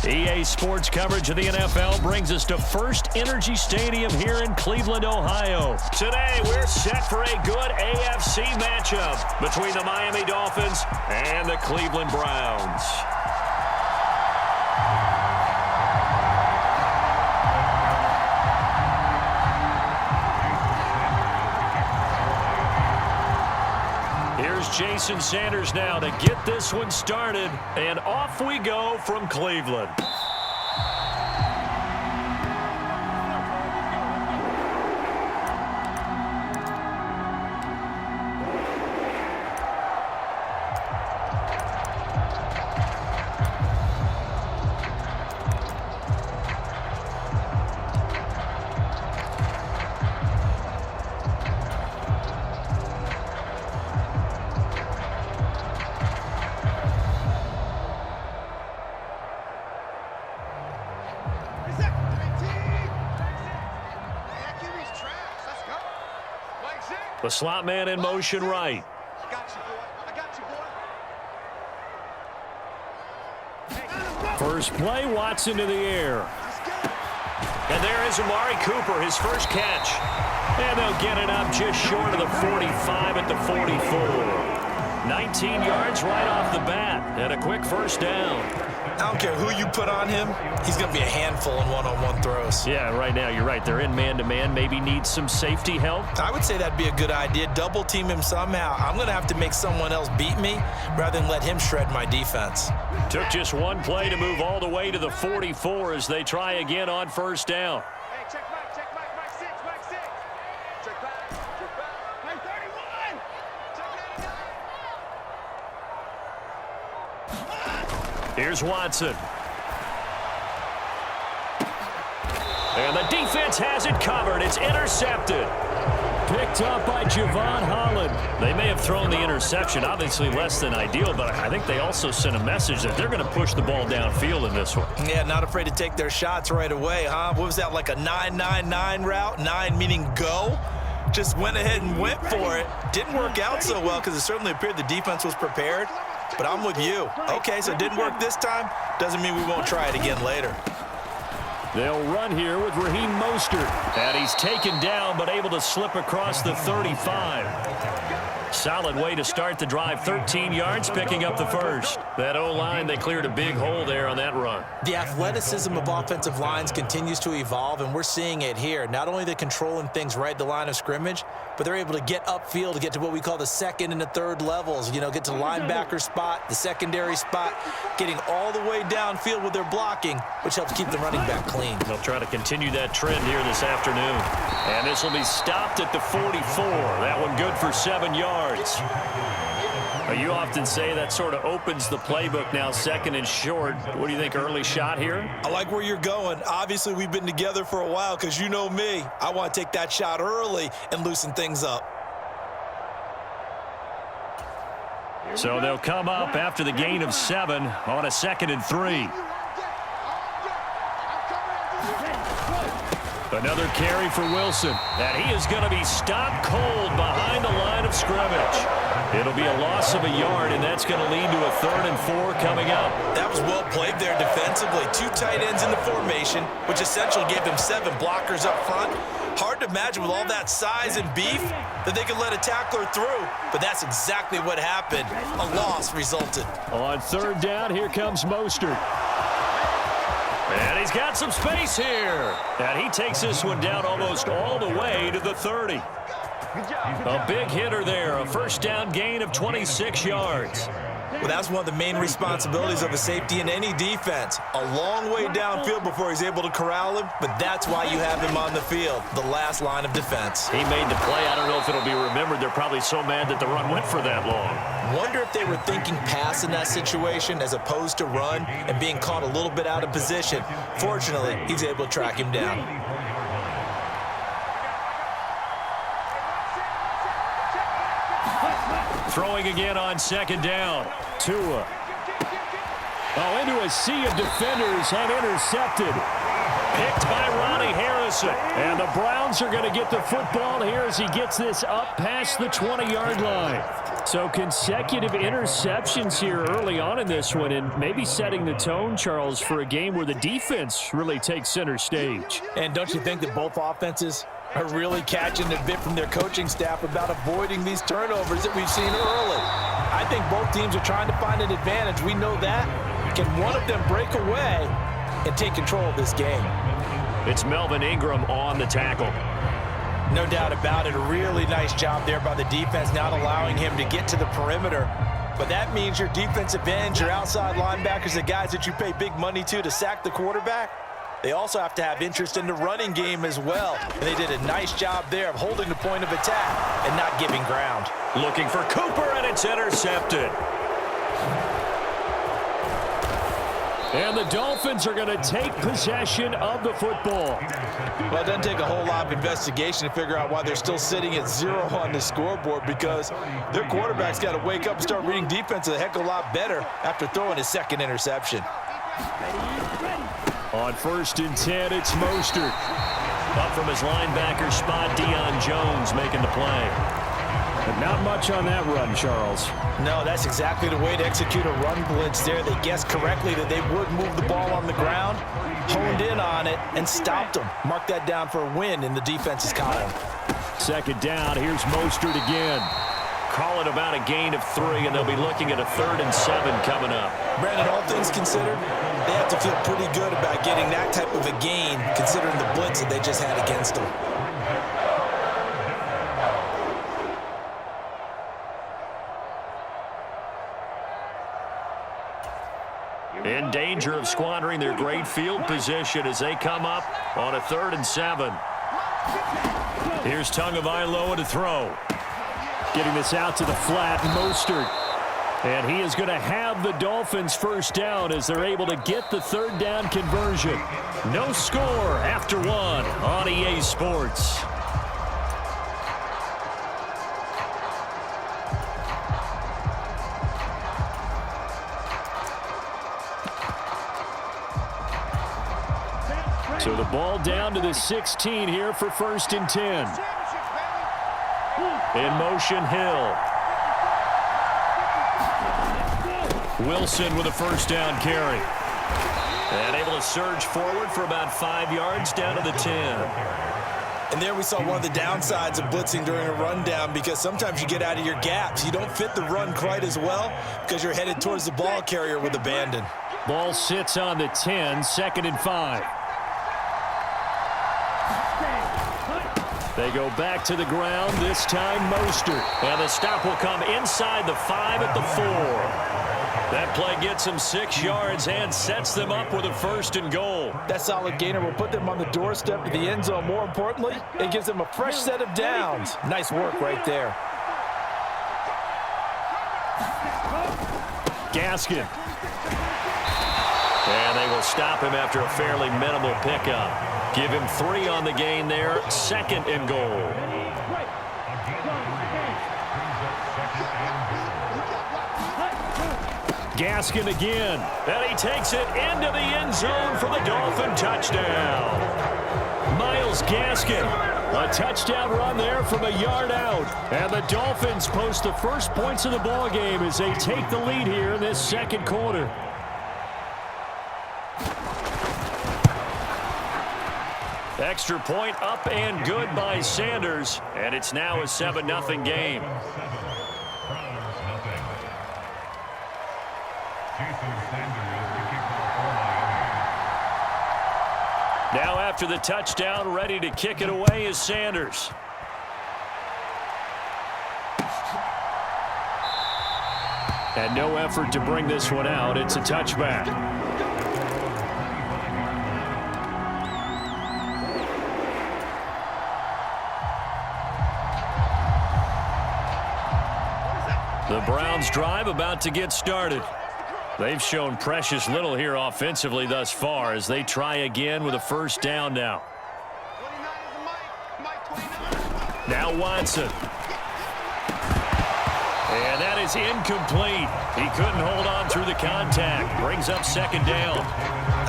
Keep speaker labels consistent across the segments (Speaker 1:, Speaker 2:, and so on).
Speaker 1: EA Sports coverage of the NFL brings us to First Energy Stadium here in Cleveland, Ohio. Today, we're set for a good AFC matchup between the Miami Dolphins and the Cleveland Browns. Here's Jason Sanders now to get this one started, and off we go from Cleveland. The slot man in motion right.
Speaker 2: I got you, boy.
Speaker 1: First play, Watson to the air. And there is Amari Cooper, his first catch. And they'll get it up just short of the 45 at the 44. 19 yards right off the bat, and a quick first down.
Speaker 3: I don't care who you put on him, he's going to be a handful in one-on-one throws.
Speaker 1: Yeah, right now, you're right. They're in man-to-man. Maybe need some safety help.
Speaker 3: I would say that'd be a good idea. Double team him somehow. I'm going to have to make someone else beat me rather than let him shred my defense.
Speaker 1: Took just one play to move all the way to the 44 as they try again on first down.
Speaker 2: Hey, check back, Mike 6. Check back. Mike 31. Check that again.
Speaker 1: Here's Watson. And the defense has it covered. It's intercepted. Picked up by Javon Holland. They may have thrown the interception, obviously less than ideal, but I think they also sent a message that they're going to push the ball downfield in this one.
Speaker 3: Yeah, not afraid to take their shots right away, huh? What was that, like a 9-9-9 route? 9 meaning go? Just went ahead and went for it. Didn't work out so well because it certainly appeared the defense was prepared. But I'm with you. Okay, so it didn't work this time. Doesn't mean we won't try it again later.
Speaker 1: They'll run here with Raheem Mostert. And he's taken down but able to slip across the 35. Solid way to start the drive. 13 yards, picking up the first. That O-line, they cleared a big hole there on that run.
Speaker 3: The athleticism of offensive lines continues to evolve, and we're seeing it here. Not only they're controlling things right at the line of scrimmage, but they're able to get upfield to get to what we call the second and the third levels. You know, get to linebacker spot, the secondary spot, getting all the way downfield with their blocking, which helps keep the running back clean.
Speaker 1: They'll try to continue that trend here this afternoon. And this will be stopped at the 44. That one good for 7 yards. You often say that sort of opens the playbook now, second and short. What do you think, early shot here?
Speaker 3: I like where you're going. Obviously, we've been together for a while because you know me. I want to take that shot early and loosen things up.
Speaker 1: So they'll come up after the gain of 7 on a 2nd and 3. Another carry for Wilson, and he is going to be stopped cold behind the line of scrimmage. It'll be a loss of a yard, and that's going to lead to a 3rd and 4 coming up.
Speaker 3: That was well played there defensively. 2 tight ends in the formation, which essentially gave them 7 blockers up front. Hard to imagine with all that size and beef that they could let a tackler through, but that's exactly what happened. A loss resulted.
Speaker 1: On 3rd down, here comes Mostert. And he's got some space here. And he takes this one down almost all the way to the 30. A big hitter there. A first down gain of 26 yards.
Speaker 3: Well, that's one of the main responsibilities of a safety in any defense. A long way downfield before he's able to corral him, but that's why you have him on the field, the last line of defense.
Speaker 1: He made the play. I don't know if it'll be remembered. They're probably so mad that the run went for that long.
Speaker 3: Wonder if they were thinking pass in that situation as opposed to run and being caught a little bit out of position. Fortunately, he's able to track him down.
Speaker 1: Throwing again on 2nd down. Tua. Oh, into a sea of defenders and intercepted. Picked by Ronnie Harrison. And the Browns are going to get the football here as he gets this up past the 20-yard line. So consecutive interceptions here early on in this one, and maybe setting the tone, Charles, for a game where the defense really takes center stage.
Speaker 3: And don't you think that both offenses are really catching a bit from their coaching staff about avoiding these turnovers that we've seen early? I think both teams are trying to find an advantage. We know that. Can one of them break away and take control of this game?
Speaker 1: It's Melvin Ingram on the tackle.
Speaker 3: No doubt about it. A really nice job there by the defense, not allowing him to get to the perimeter. But that means your defensive ends, your outside linebackers, the guys that you pay big money to sack the quarterback, they also have to have interest in the running game as well. And they did a nice job there of holding the point of attack and not giving ground.
Speaker 1: Looking for Cooper, and it's intercepted. And the Dolphins are going to take possession of the football.
Speaker 3: Well, it doesn't take a whole lot of investigation to figure out why they're still sitting at 0 on the scoreboard, because their quarterback's got to wake up and start reading defense a heck of a lot better after throwing his second interception.
Speaker 1: On 1st and 10, it's Mostert. Up from his linebacker spot, Deion Jones making the play. But not much on that run, Charles.
Speaker 3: No, that's exactly the way to execute a run blitz there. They guessed correctly that they would move the ball on the ground, honed in on it, and stopped them. Mark that down for a win in the defense's column.
Speaker 1: 2nd down, here's Mostert again. Call it about a gain of 3, and they'll be looking at a 3rd and 7 coming up.
Speaker 3: Brandon, all things considered, they have to feel pretty good about getting that type of a gain, considering the blitz that they just had against them.
Speaker 1: In danger of squandering their great field position as they come up on a 3rd and 7. Here's Tagovailoa to throw. Getting this out to the flat, Mostert. And he is going to have the Dolphins first down as they're able to get the 3rd down conversion. No score after 1 on EA Sports. So the ball down to the 16 here for 1st and 10. In motion, Hill. Wilson with a 1st down carry. And able to surge forward for about 5 yards down to the 10.
Speaker 3: And there we saw one of the downsides of blitzing during a rundown, because sometimes you get out of your gaps. You don't fit the run quite as well because you're headed towards the ball carrier with abandon.
Speaker 1: Ball sits on the 10, 2nd and 5. They go back to the ground, this time Mostert. And the stop will come inside the 5 at the 4. That play gets them 6 yards and sets them up with a 1st and goal.
Speaker 3: That solid gainer will put them on the doorstep to the end zone. More importantly, it gives them a fresh set of downs. Nice work right there.
Speaker 1: Gaskin. And they will stop him after a fairly minimal pickup. Give him 3 on the gain there, 2nd and goal. Gaskin again, and he takes it into the end zone for the Dolphin touchdown. Myles Gaskin, a touchdown run there from a yard out. And the Dolphins post the first points of the ball game as they take the lead here in this 2nd quarter. Extra point up and good by Sanders, and it's now a 7-0 game. Now after the touchdown, ready to kick it away is Sanders. And no effort to bring this one out. It's a touchback. The Browns drive about to get started. They've shown precious little here offensively thus far as they try again with a 1st down now. Now Watson. And that is incomplete. He couldn't hold on through the contact. Brings up 2nd down.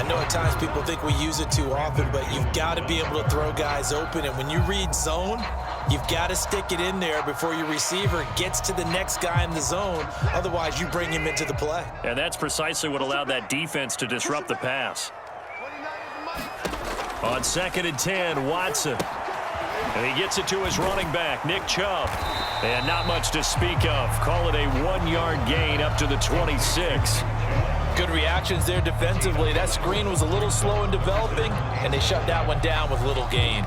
Speaker 3: know at times people think we use it too often, but you've got to be able to throw guys open. And when you read zone, you've got to stick it in there before your receiver gets to the next guy in the zone. Otherwise, you bring him into the play.
Speaker 1: And that's precisely what allowed that defense to disrupt the pass. On 2nd and 10, Watson. And he gets it to his running back, Nick Chubb. And not much to speak of. Call it a 1-yard gain up to the 26.
Speaker 3: Good reactions there defensively. That screen was a little slow in developing, and they shut that one down with little gain.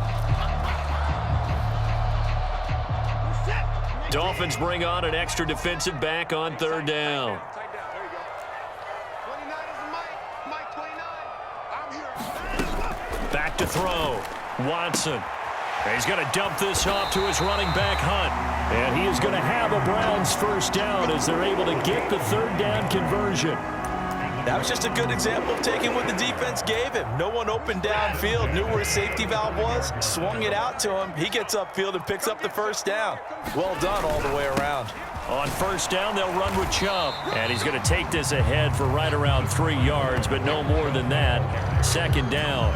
Speaker 1: Dolphins bring on an extra defensive back on 3rd down. Back to throw. Watson. He's going to dump this off to his running back, Hunt. And he is going to have a Browns first down as they're able to get the 3rd down conversion.
Speaker 3: That was just a good example of taking what the defense gave him. No one open downfield, knew where his safety valve was, swung it out to him. He gets upfield and picks up the first down. Well done all the way around.
Speaker 1: On 1st down, they'll run with Chubb. And he's going to take this ahead for right around 3 yards, but no more than that. 2nd down.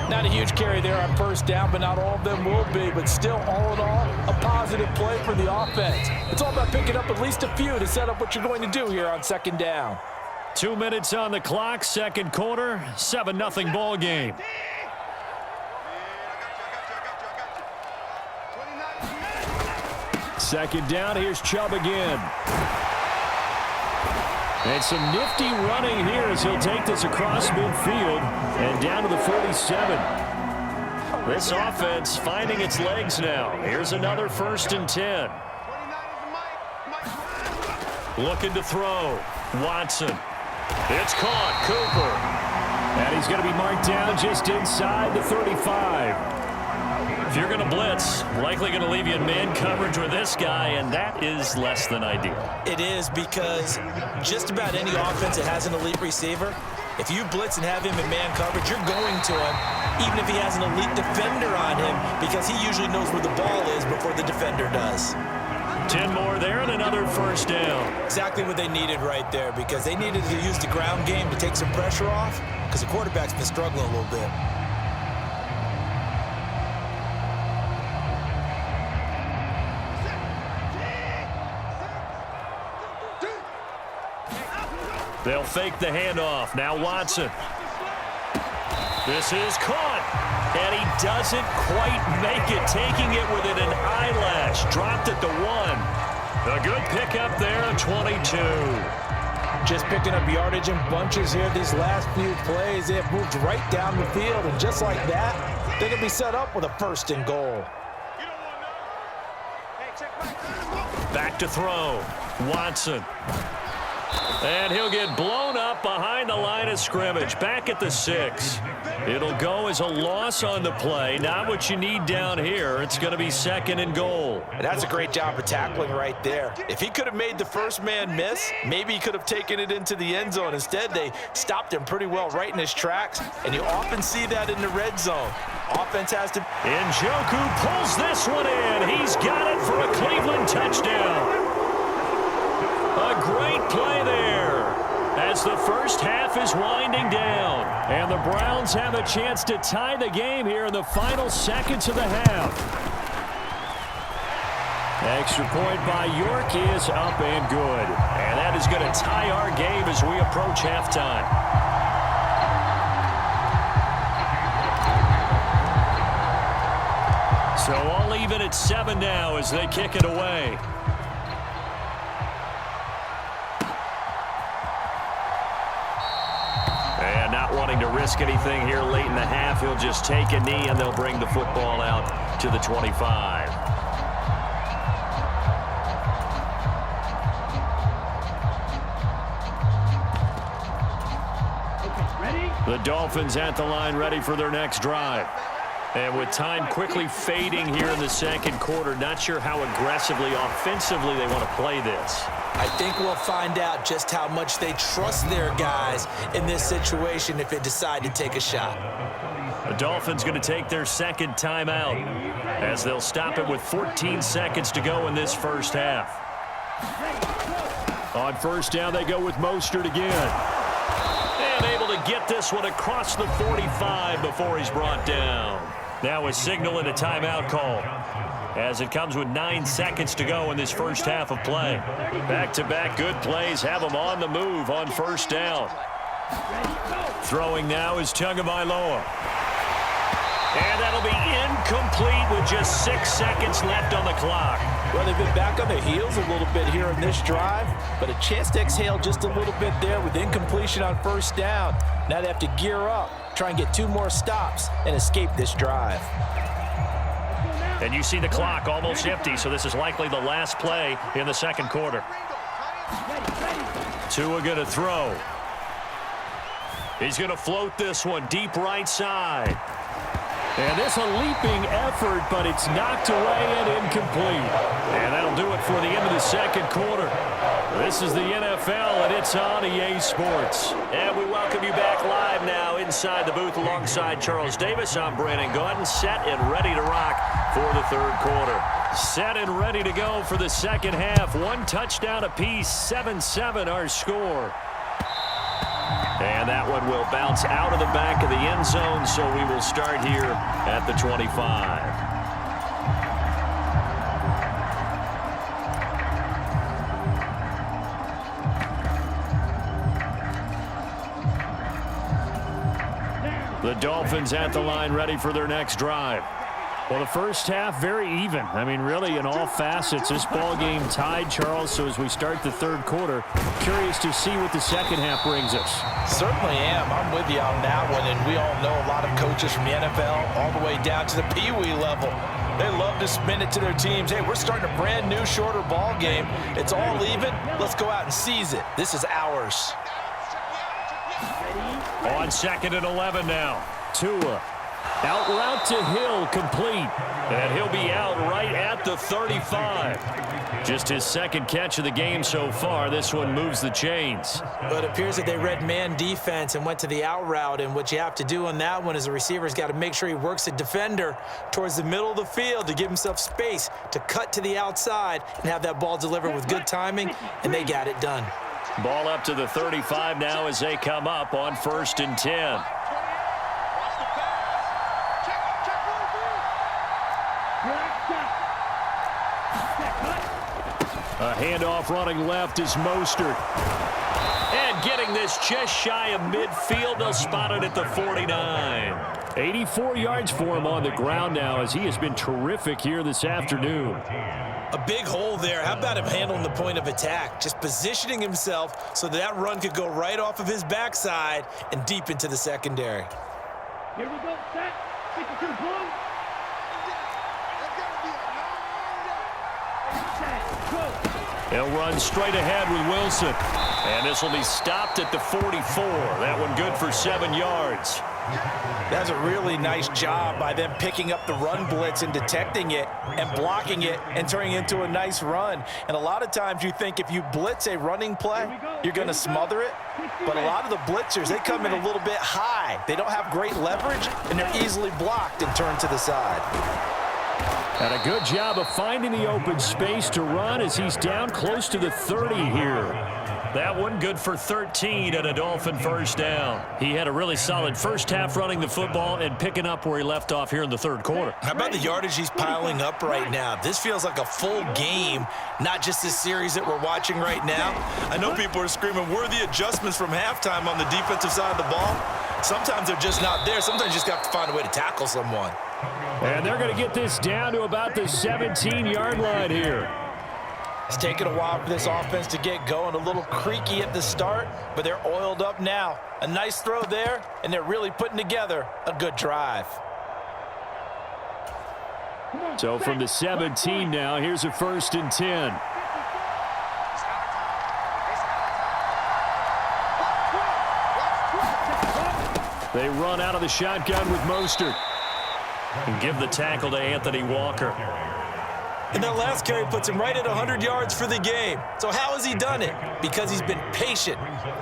Speaker 3: Not a huge carry there on 1st down, but not all of them will be. But still, all in all, a positive play for the offense. It's all about picking up at least a few to set up what you're going to do here on 2nd down.
Speaker 1: 2 minutes on the clock, 2nd quarter, 7-0 ball game. Second down, here's Chubb again. And some nifty running here as he'll take this across midfield and down to the 47. This offense finding its legs now. Here's another 1st and 10. Looking to throw. Watson. It's caught. Cooper. And he's going to be marked down just inside the 35. If you're going to blitz, likely going to leave you in man coverage with this guy, and that is less than ideal.
Speaker 3: It is, because just about any offense that has an elite receiver, if you blitz and have him in man coverage, you're going to him, even if he has an elite defender on him, because he usually knows where the ball is before the defender does.
Speaker 1: 10 more there and another 1st down.
Speaker 3: Exactly what they needed right there, because they needed to use the ground game to take some pressure off, because the quarterback's been struggling a little bit.
Speaker 1: They'll fake the handoff. Now Watson. This is caught. And he doesn't quite make it, taking it within an eyelash. Dropped at the 1. A good pickup there at 22.
Speaker 3: Just picking up yardage in bunches here these last few plays. They have moved right down the field, and just like that, they're going to be set up with a 1st and goal.
Speaker 1: Back to throw. Watson. And he'll get blown up behind the line of scrimmage. Back at the 6. It'll go as a loss on the play. Not what you need down here. It's going to be 2nd and goal.
Speaker 3: And that's a great job of tackling right there. If he could have made the first man miss, maybe he could have taken it into the end zone. Instead, they stopped him pretty well right in his tracks, and you often see that in the red zone. Offense has to...
Speaker 1: Njoku pulls this one in. He's got it for a Cleveland touchdown. A great play there as the first half is winding down. And the Browns have a chance to tie the game here in the final seconds of the half. Extra point by York is up and good. And that is going to tie our game as we approach halftime. So all even at 7 now as they kick it away. And not wanting to risk anything here late in the half, he'll just take a knee and they'll bring the football out to the 25. The Dolphins at the line ready for their next drive. And with time quickly fading here in the 2nd quarter, not sure how aggressively, offensively they want to play this.
Speaker 3: I think we'll find out just how much they trust their guys in this situation if they decide to take a shot.
Speaker 1: The Dolphins going to take their 2nd timeout as they'll stop it with 14 seconds to go in this first half. On 1st down, they go with Mostert again. And able to get this one across the 45 before he's brought down. Now a signal and a timeout call, as it comes with 9 seconds to go in this first half of play. Back-to-back good plays have them on the move on first down. Throwing now is Tagovailoa. And that'll be incomplete with just 6 seconds left on the clock.
Speaker 3: Well, they've been back on their heels a little bit here in this drive, but a chance to exhale just a little bit there with incompletion on first down. Now they have to gear up, try and get 2 more stops, and escape this drive.
Speaker 1: And you see the clock almost empty, so this is likely the last play in the second quarter. Tua going to throw. He's going to float this one deep right side.
Speaker 4: And this a leaping effort, but it's knocked away and incomplete.
Speaker 1: And that'll do it for the end of the second quarter. This is the NFL, and it's on EA Sports. And we welcome you back live now inside the booth alongside Charles Davis. I'm Brandon Gaudin, set and ready to rock for the third quarter. Set and ready to go for the second half. 1 touchdown apiece, 7-7 our score. And that one will bounce out of the back of the end zone, so we will start here at the 25. The Dolphins at the line, ready for their next drive.
Speaker 4: Well, the first half, very even. I mean, really, in all facets, this ball game tied, Charles. So as we start the third quarter, curious to see what the second half brings us.
Speaker 3: Certainly am. I'm with you on that one, and we all know a lot of coaches from the NFL all the way down to the Pee Wee level. They love to spin it to their teams. Hey, we're starting a brand new, shorter ball game. It's all even. Let's go out and seize it. This is ours.
Speaker 1: On 2nd and 11 now.
Speaker 4: Tua. Out route to Hill, complete.
Speaker 1: And he'll be out right at the 35. Just his second catch of the game so far. This one moves the chains.
Speaker 3: But it appears that they read man defense and went to the out route. And what you have to do on that one is the receiver's got to make sure he works the defender towards the middle of the field to give himself space to cut to the outside and have that ball delivered with good timing, and they got it done.
Speaker 1: Ball up to the 35 now as they come up on 1st and 10.
Speaker 4: A handoff running left is Mostert.
Speaker 1: And getting this just shy of midfield. They'll spot it at the 49.
Speaker 4: 84 yards for him on the ground now, as he has been terrific here this afternoon.
Speaker 3: A big hole there. How about him handling the point of attack? Just positioning himself so that run could go right off of his backside and deep into the secondary.
Speaker 2: Here we go, set, 52 blue.
Speaker 1: They'll run straight ahead with Wilson. And this will be stopped at the 44. That one good for 7 yards.
Speaker 3: That's a really nice job by them picking up the run blitz and detecting it and blocking it and turning it into a nice run. And a lot of times you think if you blitz a running play, you're going to smother it. But a lot of the blitzers, they come in a little bit high. They don't have great leverage, and they're easily blocked and turned to the side.
Speaker 4: And a good job of finding the open space to run as he's down close to the 30 here.
Speaker 1: That one good for 13 and a Dolphin first down. He had a really solid first half running the football and picking up where he left off here in the third quarter.
Speaker 3: How about the yardage he's piling up right now? This feels like a full game, not just this series that we're watching right now. I know people are screaming, where are the adjustments from halftime on the defensive side of the ball? Sometimes they're just not there. Sometimes you just have to find a way to tackle someone.
Speaker 4: And they're going to get this down to about the 17-yard line here.
Speaker 3: It's taken a while for this offense to get going. A little creaky at the start, but they're oiled up now. A nice throw there, and they're really putting together a good drive.
Speaker 4: So from the 17 now, here's a 1st and 10. They run out of the shotgun with Mostert.
Speaker 1: And give the tackle to Anthony Walker.
Speaker 3: And that last carry puts him right at 100 yards for the game. So how has he done it? Because he's been patient,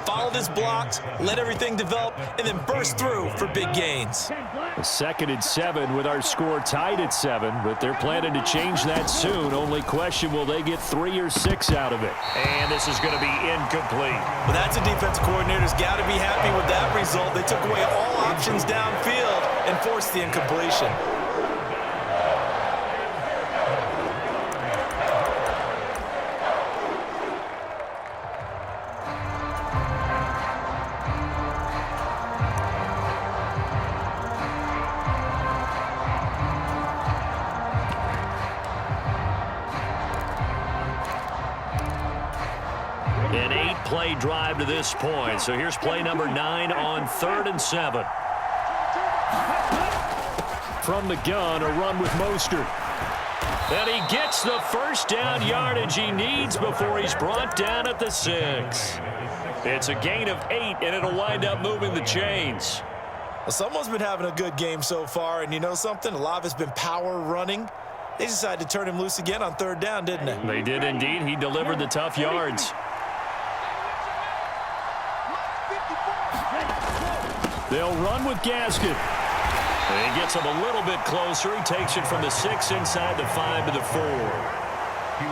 Speaker 3: followed his blocks, let everything develop, and then burst through for big gains.
Speaker 4: A 2nd and 7 with our score tied at 7, but they're planning to change that soon. Only question, will they get 3 or 6 out of it?
Speaker 1: And this is going to be incomplete.
Speaker 3: Well, that's a defense coordinator's got to be happy with that result. They took away all options downfield and forced the incompletion.
Speaker 1: An 8-play drive to this point. So here's play number 9 on 3rd and 7.
Speaker 4: From the gun, a run with Mostert.
Speaker 1: And he gets the first down yardage he needs before he's brought down at the 6. It's a gain of 8, and it'll wind up moving the chains.
Speaker 3: Well, someone's been having a good game so far, and you know something? A lot of it's been power running. They decided to turn him loose again on 3rd down, didn't they?
Speaker 1: They did indeed. He delivered the tough yards.
Speaker 4: They'll run with Gaskin.
Speaker 1: And he gets him a little bit closer. He takes it from the 6 inside the 5 to the 4.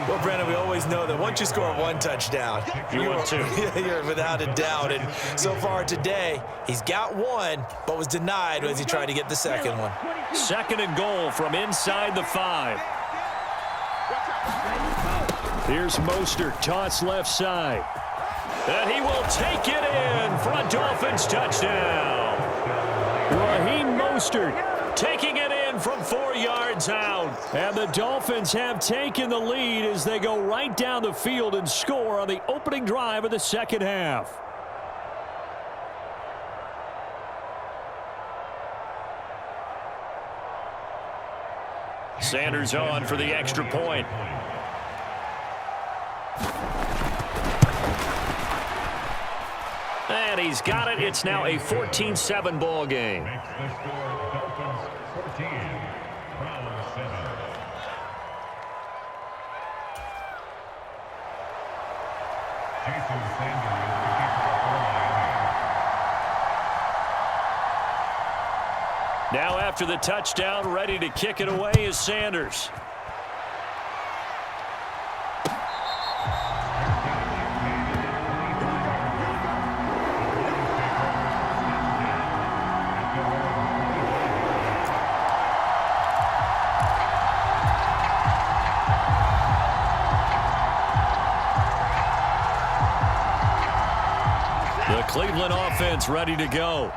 Speaker 3: Well, Brandon, we always know that once you score 1 touchdown, you're without a doubt. And so far today, he's got 1, but was denied as he tried to get the 2nd one.
Speaker 1: 2nd and goal from inside the 5.
Speaker 4: Here's Mostert, toss left side.
Speaker 1: And he will take it in for a Dolphins touchdown.
Speaker 4: Raheem Mostert
Speaker 1: taking it in from 4 yards out.
Speaker 4: And the Dolphins have taken the lead as they go right down the field and score on the opening drive of the 2nd half.
Speaker 1: Sanders on for the extra point. And he's got it. It's now a 14-7 ball game. Now after the touchdown, ready to kick it away is Sanders. The Cleveland offense ready to go.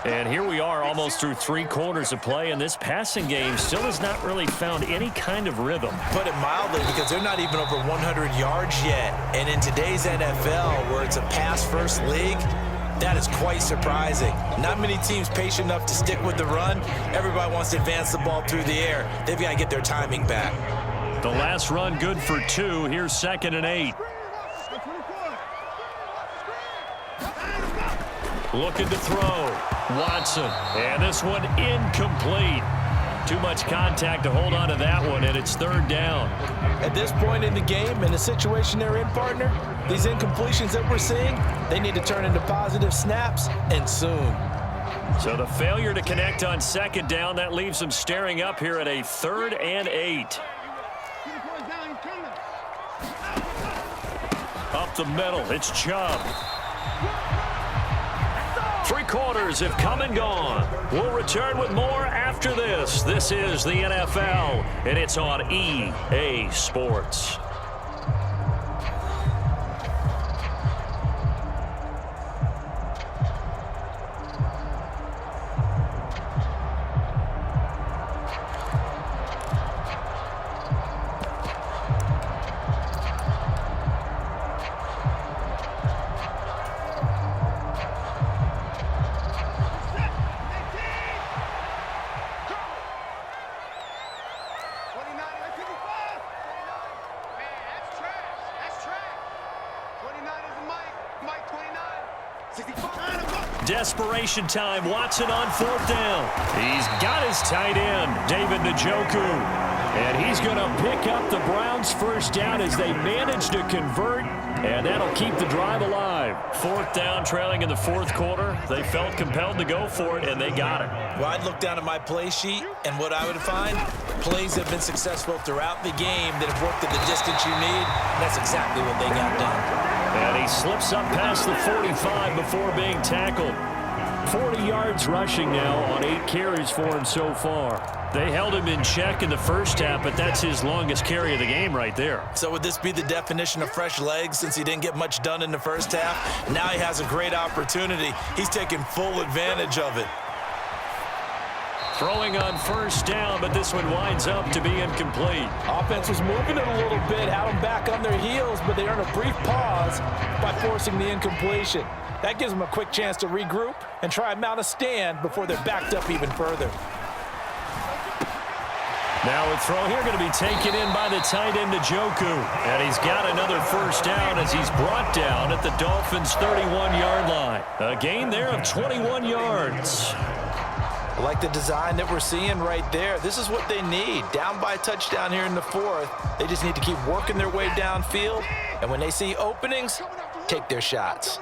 Speaker 1: And here we are almost through 3 quarters of play, and this passing game still has not really found any kind of rhythm.
Speaker 3: Put it mildly, because they're not even over 100 yards yet. And in today's NFL, where it's a pass-first league, that is quite surprising. Not many teams patient enough to stick with the run. Everybody wants to advance the ball through the air. They've got to get their timing back.
Speaker 1: The last run good for 2. Here's 2nd and 8. Looking to throw. Watson. And this one incomplete. Too much contact to hold on to that one, and it's 3rd down.
Speaker 3: At this point in the game, in the situation they're in, partner, these incompletions that we're seeing, they need to turn into positive snaps, and soon.
Speaker 1: So the failure to connect on 2nd down, that leaves them staring up here at a 3rd and 8. Up the middle, it's Chubb. 3 quarters have come and gone. We'll return with more after this. This is the NFL, and it's on EA Sports. desperation time. Watson on 4th down. He's got his tight end, David Njoku. And he's going to pick up the Browns' first down as they manage to convert. And that'll keep the drive alive. 4th down, trailing in the 4th quarter. They felt compelled to go for it, and they got it.
Speaker 3: Well, I'd look down at my play sheet, and what I would find, plays have been successful throughout the game that have worked at the distance you need. And that's exactly what they got done.
Speaker 1: And he slips up past the 45 before being tackled. 40 yards rushing now on 8 carries for him so far. They held him in check in the first half, but that's his longest carry of the game right there.
Speaker 3: So would this be the definition of fresh legs since he didn't get much done in the first half? Now he has a great opportunity. He's taking full advantage of it.
Speaker 1: Throwing on 1st down, but this one winds up to be incomplete.
Speaker 3: Offense was moving it a little bit, had them back on their heels, but they earned a brief pause by forcing the incompletion. That gives them a quick chance to regroup and try and mount a stand before they're backed up even further.
Speaker 1: Now a throw here going to be taken in by the tight end Njoku. And he's got another 1st down as he's brought down at the Dolphins' 31-yard line. A gain there of 21 yards.
Speaker 3: I like the design that we're seeing right there. This is what they need. Down by a touchdown here in the 4th. They just need to keep working their way downfield. And when they see openings, take their shots.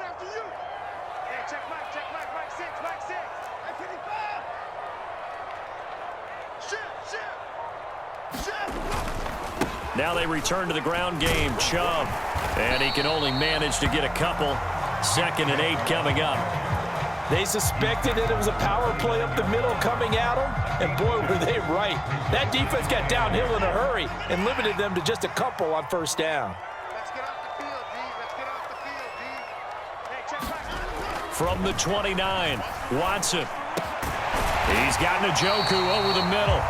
Speaker 1: Now they return to the ground game. Chubb. And he can only manage to get a couple. 2nd and 8 coming up.
Speaker 3: They suspected that it was a power play up the middle coming at them, and boy, were they right. That defense got downhill in a hurry and limited them to just a couple on 1st down.
Speaker 2: Let's get off the field, D. Let's get off the field, D. Hey, check back.
Speaker 1: From the 29, Watson. He's got Njoku over the middle.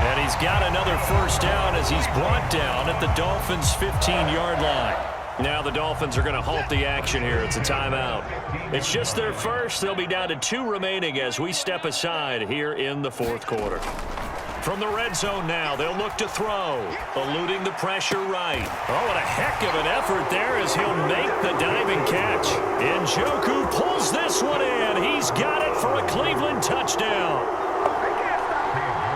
Speaker 1: And he's got another 1st down as he's brought down at the Dolphins' 15-yard line. Now the Dolphins are going to halt the action here. It's a timeout. It's just their first. They'll be down to 2 remaining as we step aside here in the 4th quarter. From the red zone now, they'll look to throw, eluding the pressure right. Oh, and a heck of an effort there as he'll make the diving catch. Njoku pulls this one in. He's got it for a Cleveland touchdown.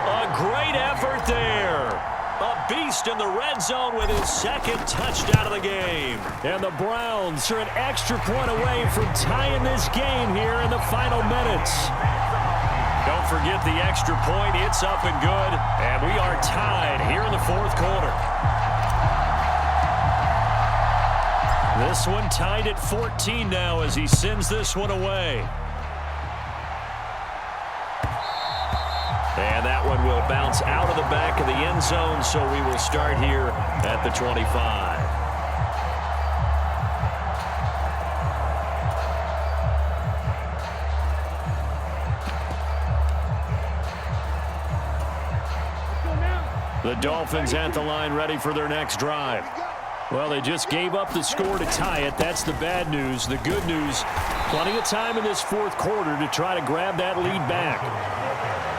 Speaker 1: A great effort there. A beast in the red zone with his 2nd touchdown of the game. And the Browns are an extra point away from tying this game here in the final minutes. Don't forget the extra point. It's up and good. And we are tied here in the 4th quarter. This one tied at 14 now as he sends this one away. And that one will bounce out of the back of the end zone, so we will start here at the 25. The Dolphins at the line ready for their next drive. Well, they just gave up the score to tie it. That's the bad news. The good news, plenty of time in this 4th quarter to try to grab that lead back.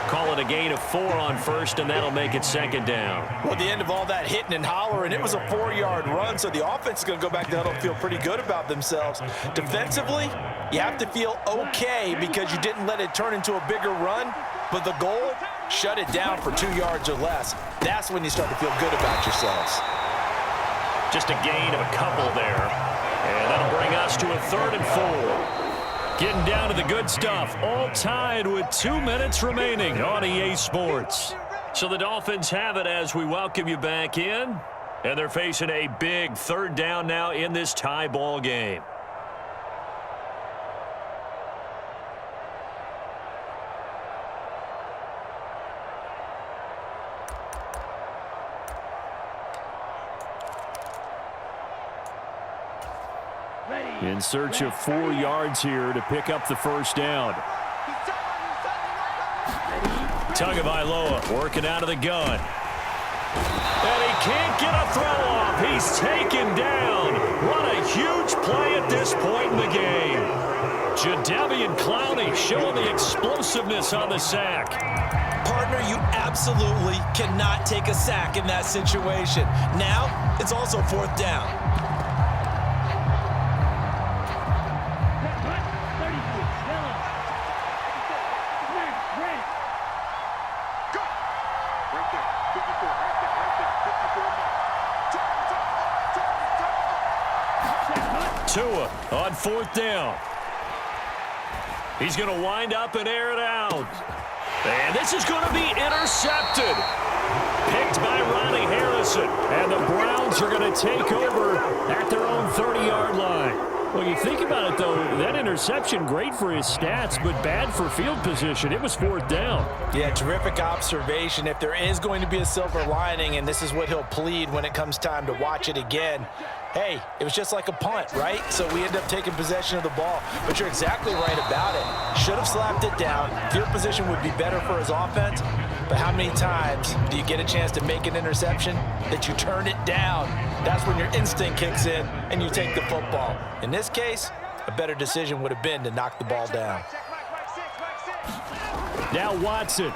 Speaker 1: Call it a gain of 4 on 1st, and that'll make it 2nd down.
Speaker 3: Well, at the end of all that hitting and hollering, it was a 4-yard run, so the offense is going to go back to huddle and feel pretty good about themselves. Defensively, you have to feel okay because you didn't let it turn into a bigger run, but the goal, shut it down for 2 yards or less. That's when you start to feel good about yourselves.
Speaker 1: Just a gain of a couple there, and that'll bring us to a 3rd and 4. Getting down to the good stuff, all tied with 2 minutes remaining on EA Sports. So the Dolphins have it as we welcome you back in, and they're facing a big 3rd down now in this tie ball game. In search of 4 yards here to pick up the 1st down. Tagovailoa working out of the gun. And he can't get a throw off. He's taken down. What a huge play at this point in the game. Jadeveon Clowney showing the explosiveness on the sack.
Speaker 3: Partner, you absolutely cannot take a sack in that situation. Now, it's also 4th down.
Speaker 1: Tua on 4th down. He's going to wind up and air it out. And this is going to be intercepted. Picked by Ronnie Harrison. And the Browns are going to take over at their own 30-yard line. Well, you think about it, though, that interception, great for his stats, but bad for field position. It was 4th down.
Speaker 3: Yeah, terrific observation. If there is going to be a silver lining, and this is what he'll plead when it comes time to watch it again, hey, it was just like a punt, right? So we end up taking possession of the ball. But you're exactly right about it. Should have slapped it down. Field position would be better for his offense. But how many times do you get a chance to make an interception that you turn it down? That's when your instinct kicks in and you take the football. In this case, a better decision would have been to knock the ball down.
Speaker 4: Now Watson.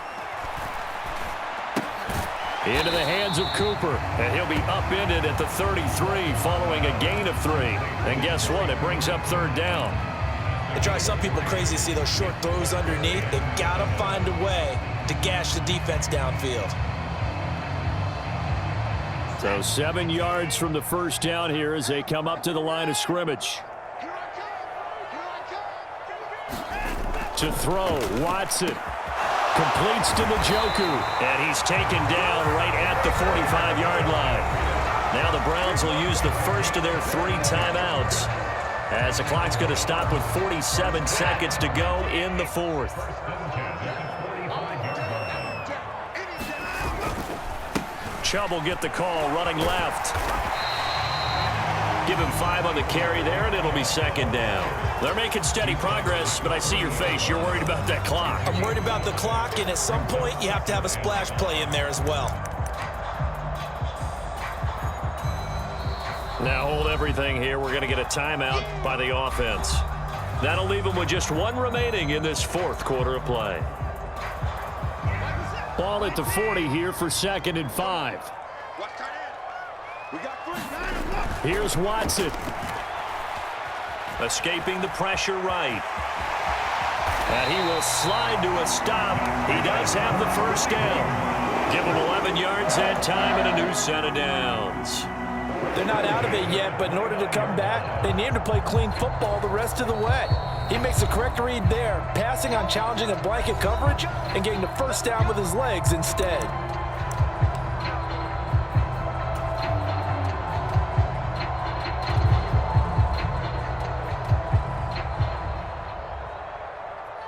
Speaker 4: Into the hands of Cooper. And he'll be upended at the 33 following a gain of 3. And guess what? It brings up 3rd down.
Speaker 3: It drives some people crazy to see those short throws underneath. They got to find a way to gash the defense downfield.
Speaker 4: So 7 yards from the first down here as they come up to the line of scrimmage. To throw, Watson. Completes to Njoku.
Speaker 1: And he's taken down right at the 45-yard line. Now the Browns will use the first of their 3 timeouts, as the clock's going to stop with 47 seconds to go in the 4th. Chubb will get the call, running left. Give him 5 on the carry there, and it'll be 2nd down. They're making steady progress, but I see your face. You're worried about that clock.
Speaker 3: I'm worried about the clock, and at some point, you have to have a splash play in there as well.
Speaker 1: Now hold everything here. We're going to get a timeout by the offense. That'll leave them with just 1 remaining in this 4th quarter of play.
Speaker 4: Ball at the 40 here for 2nd and 5. Here's Watson.
Speaker 1: Escaping the pressure right. And he will slide to a stop. He does have the first down. Give him 11 yards that time and a new set of downs.
Speaker 3: They're not out of it yet, but in order to come back, they need him to play clean football the rest of the way. He makes the correct read there, passing on challenging a blanket coverage and getting the first down with his legs instead.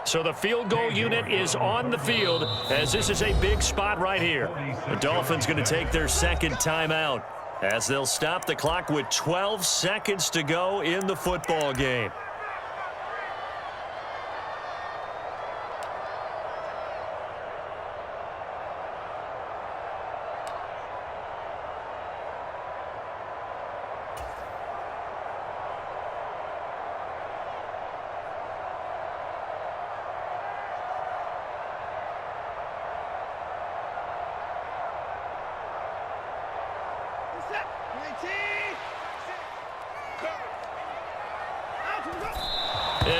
Speaker 1: So the field goal unit is on the field, as this is a big spot right here. The Dolphins going to take their 2nd timeout, as they'll stop the clock with 12 seconds to go in the football game.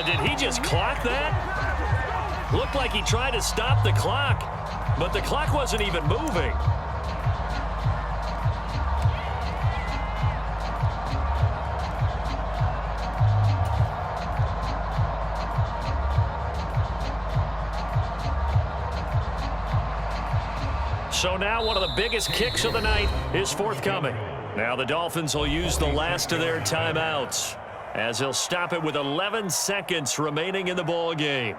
Speaker 1: Did he just clock that? Looked like he tried to stop the clock, but the clock wasn't even moving. So now one of the biggest kicks of the night is forthcoming. Now the Dolphins will use the last of their timeouts, as they'll stop it with 11 seconds remaining in the ball game.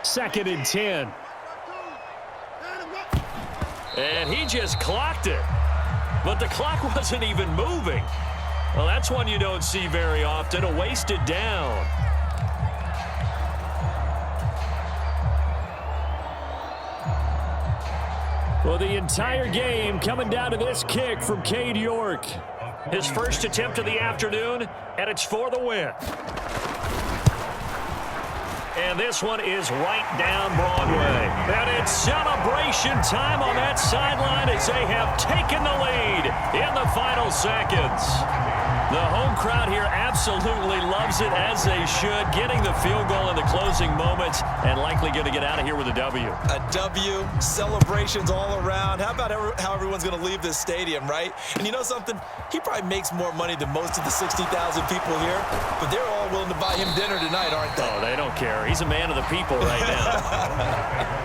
Speaker 4: Second and 10.
Speaker 1: And he just clocked it. But the clock wasn't even moving. Well, that's one you don't see very often, a wasted down.
Speaker 4: Well, the entire game coming down to this kick from Cade York.
Speaker 1: His first attempt of the afternoon, and it's for the win. And this one is right down Broadway. And it's celebration time on that sideline as they have taken the lead in the final seconds. The home crowd here absolutely loves it, as they should, getting the field goal in the closing moments and likely going to get out of here with a W.
Speaker 3: A W, celebrations all around. How about how everyone's going to leave this stadium, right? And you know something? He probably makes more money than most of the 60,000 people here, but they're all willing to buy him dinner tonight, aren't they?
Speaker 1: Oh, they don't care. He's a man of the people right now.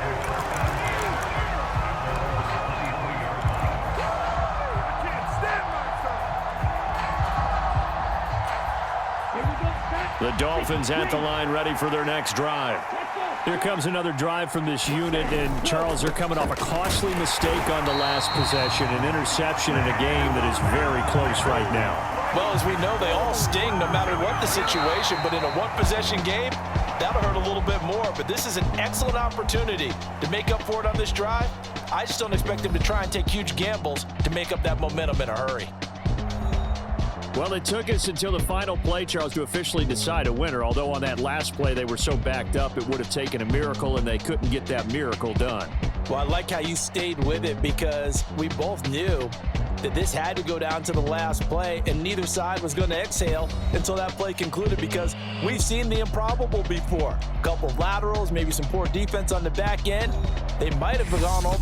Speaker 1: The Dolphins at the line, ready for their next drive.
Speaker 4: Here comes another drive from this unit, and Charles, they're coming off a costly mistake on the last possession, an interception in a game that is very close right now.
Speaker 3: Well, as we know, they all sting no matter what the situation, but in a one-possession game, that'll hurt a little bit more. But this is an excellent opportunity to make up for it on this drive. I just don't expect them to try and take huge gambles to make up that momentum in a hurry.
Speaker 4: Well, it took us until the final play, Charles, to officially decide a winner, although on that last play they were so backed up it would have taken a miracle, and they couldn't get that miracle done.
Speaker 3: Well, I like how you stayed with it, because we both knew that this had to go down to the last play, and neither side was going to exhale until that play concluded, because we've seen the improbable before. A couple of laterals, maybe some poor defense on the back end. They might have gone all the